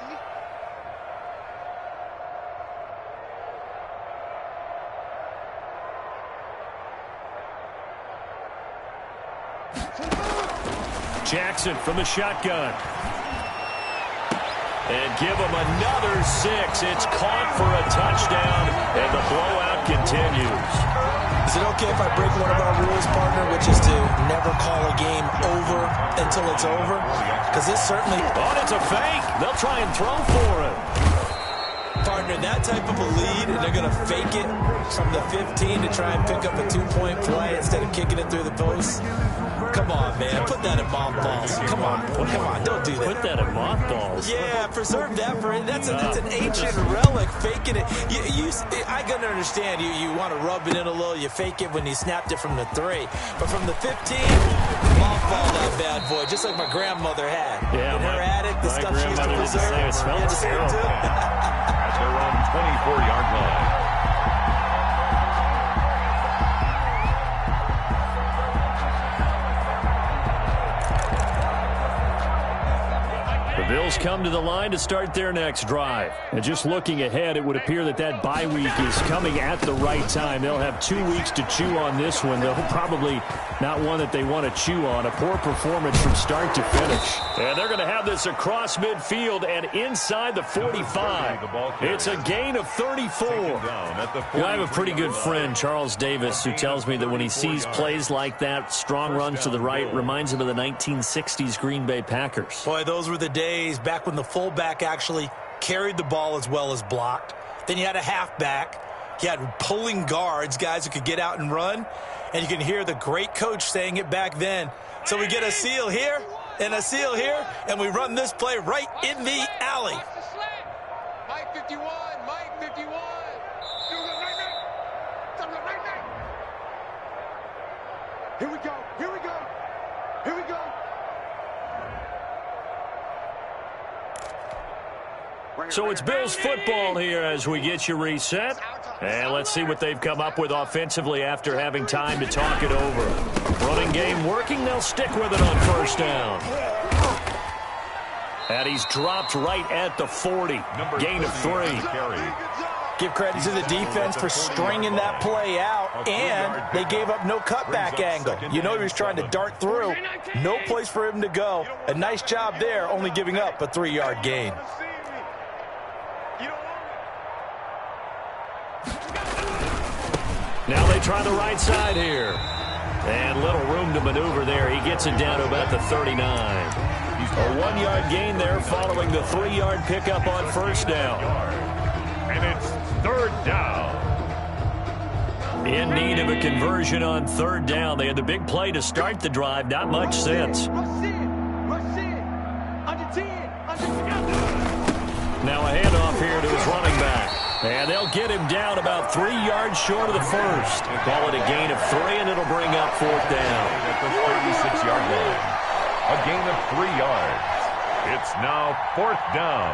T. Jackson from the shotgun. And give him another 6. It's caught for a touchdown, and the blowout continues. Is it okay if I break one of our rules, partner, which is to never call a game over until it's over? Because this certainly... Oh, it's a fake. They'll try and throw for it. Partner, that type of a lead, and they're going to fake it from the 15 to try and pick up a 2-point play instead of kicking it through the post. Come on, man. Put that in mothballs. Come on. Don't do that. Put that in mothballs. Yeah, preserve that for it. That's an ancient relic. Faking it. I can understand. You want to rub it in a little. You fake it when you snapped it from the 3. But from the 15, mothball that bad boy, just like my grandmother had. Yeah, in her attic, the stuff she used to preserve. It smells terrible. At their own 24-yard line. The Bills come to the line to start their next drive. And just looking ahead, it would appear that bye week is coming at the right time. They'll have 2 weeks to chew on this one. They'll probably not one that they want to chew on. A poor performance from start to finish. And they're going to have this across midfield and inside the 45. It's a gain of 34. I have a pretty good friend, Charles Davis, who tells me that when he sees plays like that, strong runs to the right, reminds him of the 1960s Green Bay Packers. Boy, those were the days back when the fullback actually carried the ball as well as blocked. Then you had a halfback. You had pulling guards, guys who could get out and run. And you can hear the great coach saying it back then. So we get a seal here. And a seal here, and we run this play right in the alley. Mike 51, Mike 51. Here we go, here we go, here we go. So it's Bills football here as we get you reset. And let's see what they've come up with offensively after having time to talk it over. Running game working. They'll stick with it on first down. And he's dropped right at the 40. Gain of 3. Give credit to the defense for stringing that play out, and they gave up no cutback angle. You know he was trying to dart through. No place for him to go. A nice job there, only giving up a 3-yard gain. Now they try the right side here. And little room to maneuver there. He gets it down to about the 39. A 1-yard gain there following the 3-yard pickup on first down. And it's third down. In need of a conversion on third down. They had the big play to start the drive. Not much sense. Now a handoff here to his running back. And they'll get him down about 3 yards short of the first. Call it a gain of 3, and it'll bring up fourth down. At the 36-yard line. A gain of 3 yards. It's now fourth down.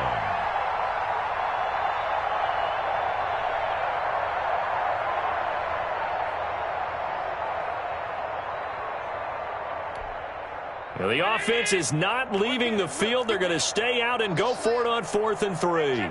Now the offense is not leaving the field. They're going to stay out and go for it on 4th and 3.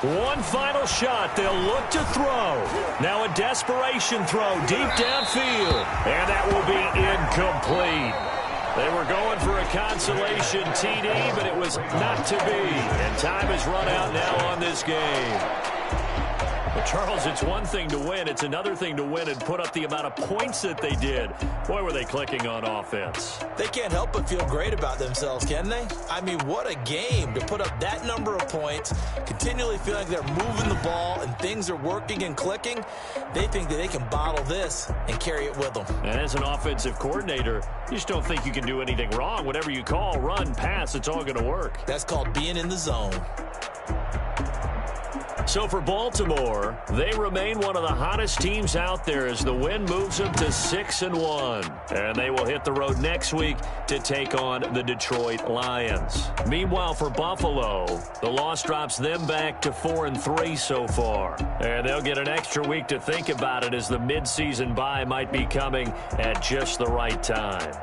One final shot. They'll look to throw. Now a desperation throw deep downfield. And that will be incomplete. They were going for a consolation TD, but it was not to be. And time has run out now on this game. But Charles, it's one thing to win. It's another thing to win and put up the amount of points that they did. Boy, were they clicking on offense. They can't help but feel great about themselves, can they? I mean, what a game to put up that number of points, continually feel like they're moving the ball and things are working and clicking. They think that they can bottle this and carry it with them. And as an offensive coordinator, you just don't think you can do anything wrong. Whatever you call, run, pass, it's all going to work. That's called being in the zone. So for Baltimore, they remain one of the hottest teams out there as the win moves them to 6-1. And they will hit the road next week to take on the Detroit Lions. Meanwhile, for Buffalo, the loss drops them back to 4-3 so far. And they'll get an extra week to think about it as the midseason bye might be coming at just the right time.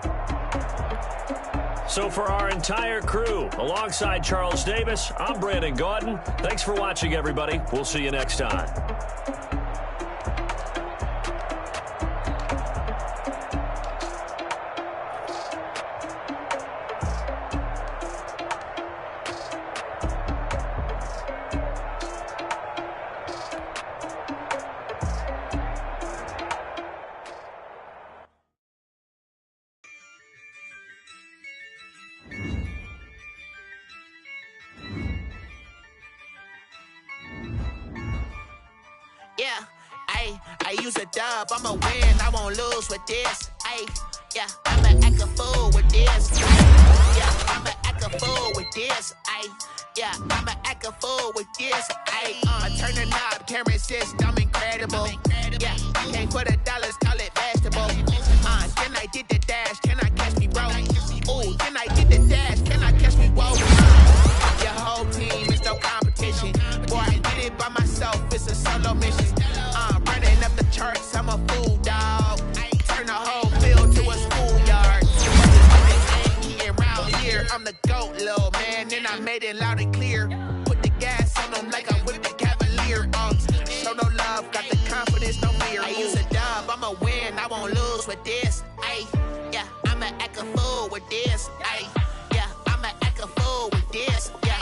So for our entire crew, alongside Charles Davis, I'm Brandon Gaudin. Thanks for watching, everybody. We'll see you next time. I use a dub, I'ma win, I won't lose with this. Yeah, I'ma act a fool with this. Yeah, I'ma act a fool with this. Yeah, I'ma act a fool with this. Turn the knob, can't resist, I'm incredible. Yeah, can't put $1, call it vegetable. Then I did the dash, can I catch me, bro? Ooh, then I did the dash, can I catch me, whoa? Your whole team is no competition. Boy, I did it by myself, it's a solo mission. Running up the charts, I'm a fool, dog. Turn the whole field to a schoolyard. Around here, I'm the GOAT, little man. Then I made it loud and clear. Put the gas on them like I'm with the Cavalier. Show no love, got the confidence, no fear. I use a dub, I'ma win, I won't lose with this. Yeah, I'ma act a fool with this. Yeah, I'ma act a fool with this. Yeah,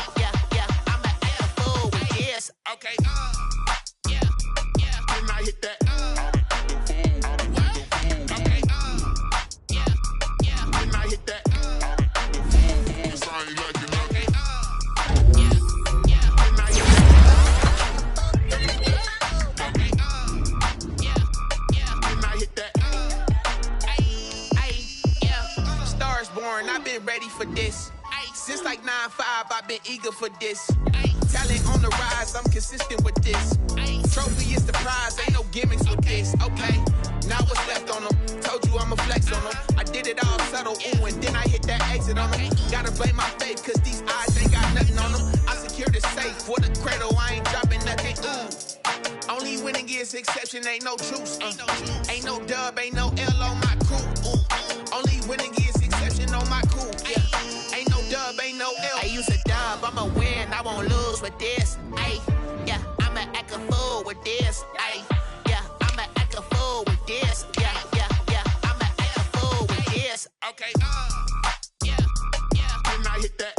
I'ma act a fool with this. Okay, Can I hit that? Okay, Can I hit that? 5, I've been eager for this. Talent on the rise, I'm consistent with this. Trophy is the prize, ain't no gimmicks with this. Okay, now what's left on them? Told you I'ma flex on them. I did it all subtle, ooh, and then I hit that exit on them. Gotta blame my faith, cause these eyes ain't got nothing on them. I secure the safe for the cradle, I ain't dropping nothing, ooh. Only winning is exception, ain't no truce. Ain't no dub, ain't no L on my crew. Only winning is exception on my crew. Yeah, ain't no dub, ain't no L. I use a dub, I'ma win, I won't lose with this. Ay, yeah, I'ma act a fool with this. Ay, yeah, I'ma act a fool with this. Yeah, yeah, yeah, I'ma act a fool with this. Okay, yeah, yeah, then I hit that.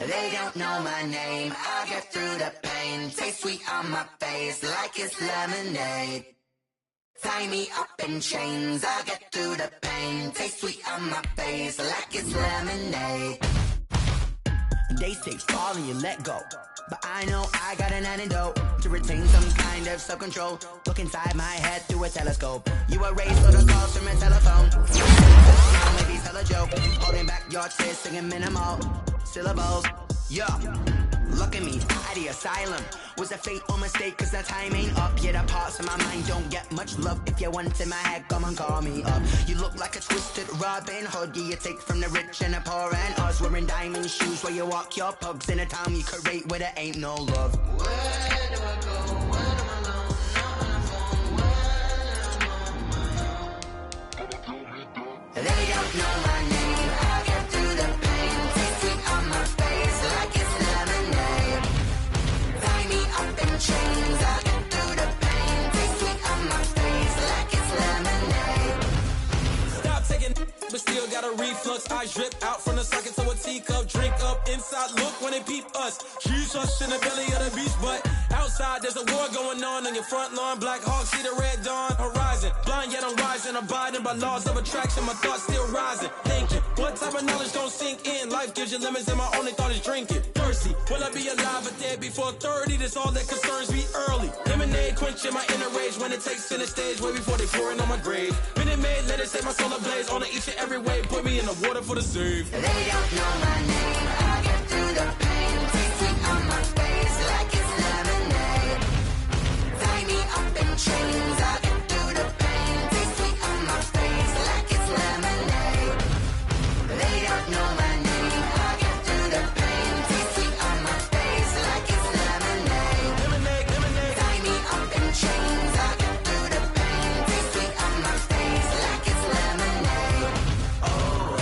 They don't know my name, I get through the pain. Taste sweet on my face like it's lemonade. Tie me up in chains, I get through the pain. Taste sweet on my face like it's lemonade. They say fall and you let go, but I know I got an antidote to retain some kind of self-control. Look inside my head through a telescope. You erase all the calls from a telephone. Maybe tell a joke, holding back your tears, singing minimal syllables. Yeah, look at me, at the asylum. Was a fate or mistake, cause the time ain't up. Yeah, the parts of my mind don't get much love. If you want in my head, come and call me up. You look like a twisted Robin Hood. Yeah, you take from the rich and the poor and us. Wearing diamond shoes where you walk your pugs in a town you create where there ain't no love. Where do I go when I'm alone? Not on the phone, when I'm they don't know my name, I get through the pain. Taste sweet on my face like it's lemonade. Tie me up in chains, I get through the pain. Taste sweet on my face like it's lemonade. Stop taking, but still got a reflux. Eyes drip out from the socket to a teacup. Drink up inside, look when they peep us. Jesus in the belly of the beast, but outside there's a war going on your front lawn. Black Hawk, see the red dawn horizon. Blind yet I'm rising, abiding by laws of attraction. My thoughts still rising, thinking what type of knowledge don't sink in. Life gives you limits and my only thought is drinking. Thirsty, will I be alive or dead before 30? That's all that concerns me early. Lemonade quenching my inner rage when it takes center stage way before they pouring on my grave. Minute Maid, let it set my soul ablaze on each and every way. Put me in the water for the save. They don't know my name, I get through the pain. Taste sweet on my face like it's lemonade. Tie me up in chains, I get through the pain. Taste sweet on my face like it's lemonade. They don't know my name, I get through the pain. Taste sweet on my face like it's lemonade. Lemonade, lemonade. Tie me up in chains, I get through the pain. Taste sweet on my face like it's lemonade. Oh.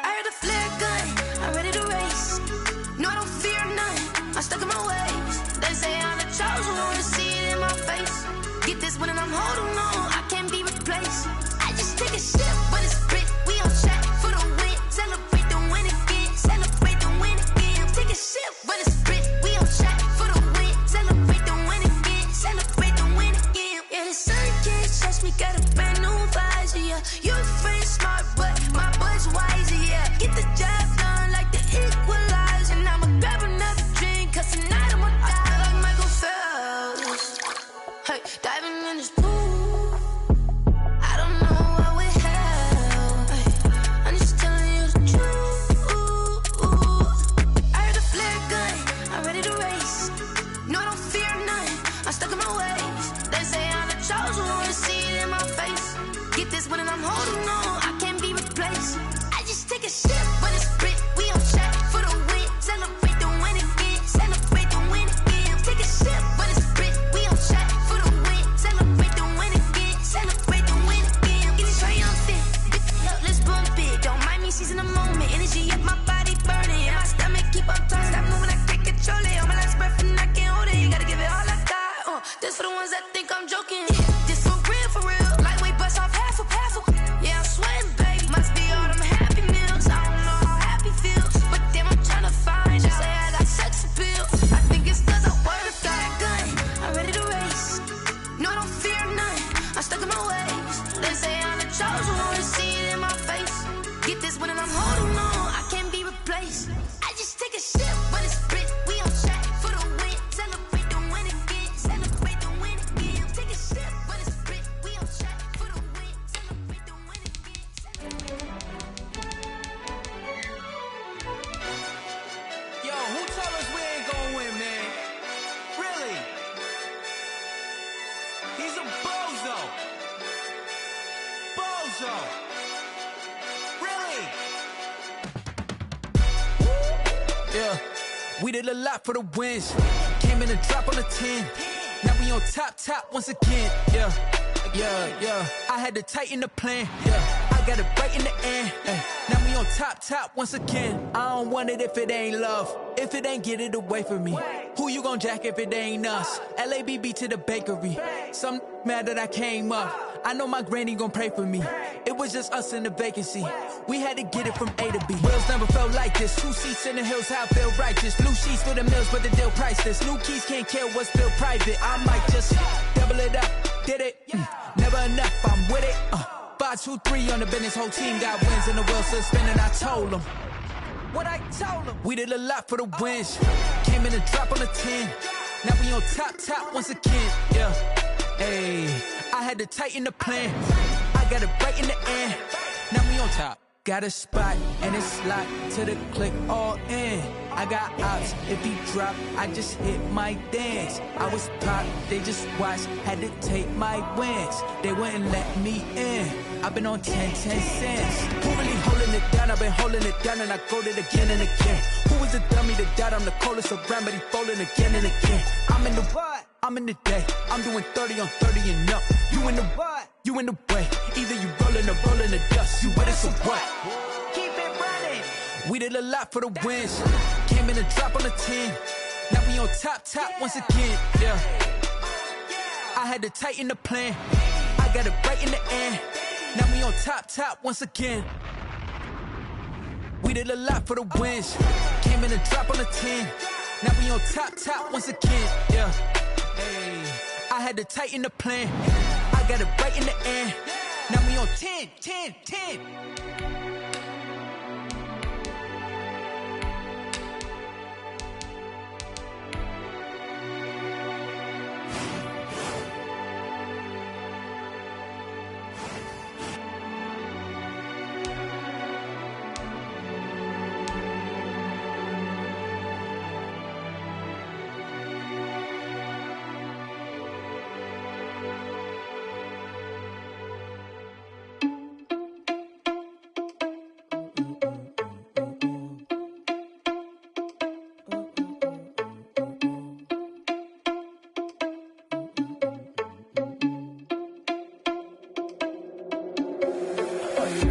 I heard a flare gun, I'm ready to race. No, I don't fear none, I'm stuck in my ways. They say I'm the chosen one, see it in my face. Get this one and I'm holding on, I can't be replaced. I just take a sip, but it's grit. We on track for the win. Celebrate the win again, celebrate the win again. Take a sip, but it's grit. We on track for the win. Celebrate the win again, celebrate the win again. Yeah, the sun can't touch me, got a brand new visor. Yeah, your friend smart, but my boy's wiser. Yeah, get the job done like the equalizer. And I'ma grab another drink, cause tonight I'ma die like Michael Phelps. Hey, diving in this pool, I don't know what we have. seizing the moment, energy up my body burning. And my stomach keep up talking, stop moving, I can't control it. On my last breath and I can't hold it. You gotta give it all I got. This for the ones that think I'm joking. This for real. Lightweight bust off half a. Yeah, I'm sweating, babe. Must be all them happy meals. I don't know how happy feels, but damn, I'm tryna find. Just say I got sex appeal. I think it's 'cause I work that gun. I'm ready to race. No, I don't fear nothing. I'm stuck in my ways. They say I'm the chosen one. See it in my face. Get this one and I'm holding on. I can't be replaced. I just take a sip, but it's split. We on track for the win. Celebrate the win again. Celebrate the win again. Take a sip, but it's split. We on track for the win. Celebrate the win again. Yo, who told us we ain't gonna win, man? Really? He's a bozo. Really? Yeah, we did a lot for the wins. Came in a drop on the 10. Now we on top once again. Yeah. I had to tighten the plan. Yeah, I got it right in the end. Now we on top once again. I don't want it if it ain't love. If it ain't, get it away from me. Who you gon' jack if it ain't us? LABB to the bakery. Some mad that I came up. I know my granny gon' pray for me. It was just us in the vacancy. We had to get it from A to B. Wheels never felt like this. 2 seats in the hills, how I feel righteous. Blue sheets for the mills, but the deal priceless. New keys can't kill what's still private. I might just double it up. Did it? Never enough, I'm with it. 5, 2, 3 on the business. Whole team got wins and the wheels still spinning. I told them what I told them. We did a lot for the wins. Came in a drop on the 10. Now we on top once again. Yeah. Hey, I had to tighten the plan. I got it right in the end. Now we on top. Got a spot and it's locked to the click all in. I got ops, if he drop, I just hit my dance. I was top, they just watched, had to take my wins. They wouldn't let me in. I've been on 10 cents. Who really holding it down? I've been holding it down and I go it again and again. Who was the dummy that died? I'm the coldest around, but he falling again and again. I'm in the what? I'm in the day. I'm doing 30 on 30 and up. You in the what? You in the way. Either you rolling or rolling the dust. You with it, so what? Keep it running. We did a lot for the wins. Came in a drop on the 10. Now we on top once again. Yeah. I had to tighten the plan. I got it right in the end. Now we on top once again. We did a lot for the wins. Came in a drop on the 10. Now we on top once again. Yeah. Hey, I had to tighten the plan. I got it right in the end. Now we on 10.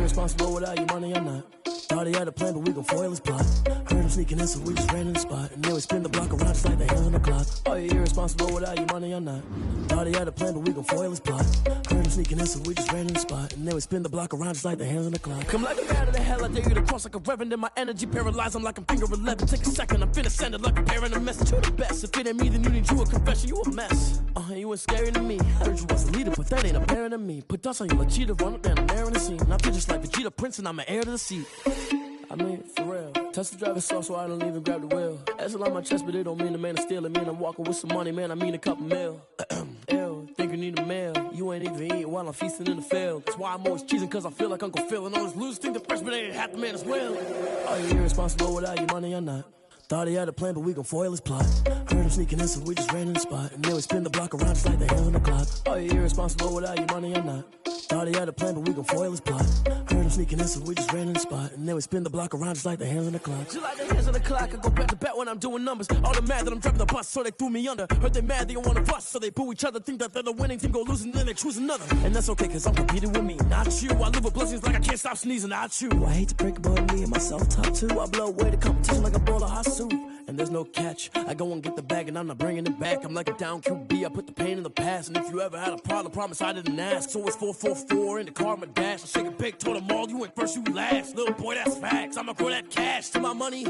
Responsible without your money or not. Thought he had a plan, but we gon' foil his plot. Heard him sneaking in, so we just ran in the spot. And then we spin the block around just like the hands on the clock. Are you irresponsible without your money or not? Thought he had a plan, but we gon' foil his plot. Heard him sneaking in, so we just ran in the spot. And then we spin the block around just like the hands on the clock. Come like a bat of the hell, I dare you to cross like a reverend. In my energy paralyzed, I'm like I'm finger 11. Take a second, I'm finna send it like a parent a message to the best. If it ain't me, then you need you a confession, you a mess. You ain't scary to me. Heard you was a leader, but that ain't apparent to me. Put dust on you like cheetah, run up down the air in the scene. I feel just like Vegeta Prince and I'm an heir to the seat. I mean, for real. Touch the driver's sauce so I don't even grab the wheel. That's on my chest, but it don't mean the man is stealing. Mean I'm walking with some money, man, I mean a couple mil. Ew, think you need a meal. You ain't even eating while I'm feasting in the field. That's why I'm always cheesing, cause I feel like Uncle Phil. And all those losers think the freshman ain't half the man as well. Are you irresponsible without your money or not? Thought he had a plan, but we gon' foil his plot. Heard him sneaking in, so we just ran in the spot. And then we spin the block around just like the hands on the clock. Are you irresponsible without your money or not? Thought he had a plan, but we gon' foil his plot. Heard him sneaking in, so we just ran in the spot. And then we spin the block around just like the hands on the clock. Just like the hands on the clock, I go back to back when I'm doing numbers. All the mad that I'm driving the bus, so they threw me under. Heard they mad, they don't wanna bust, so they boo each other. Think that they're the winning team, go losing, then they choose another. And that's okay, cause I'm competing with me, not you. I live with blessings like I can't stop sneezing, not you. I hate to break it, but me and myself top two. I blow away the competition like a bowl of hot soup. And there's no catch. I go and get the bag and I'm not bringing it back. I'm like a down QB, I put the pain in the past. And if you ever had a problem, promise I didn't ask. So it's 4-4-4 in the car, my dash. I shake a big, told them all, you went first, you last. Little boy, that's facts. I'ma grow that cash to my money.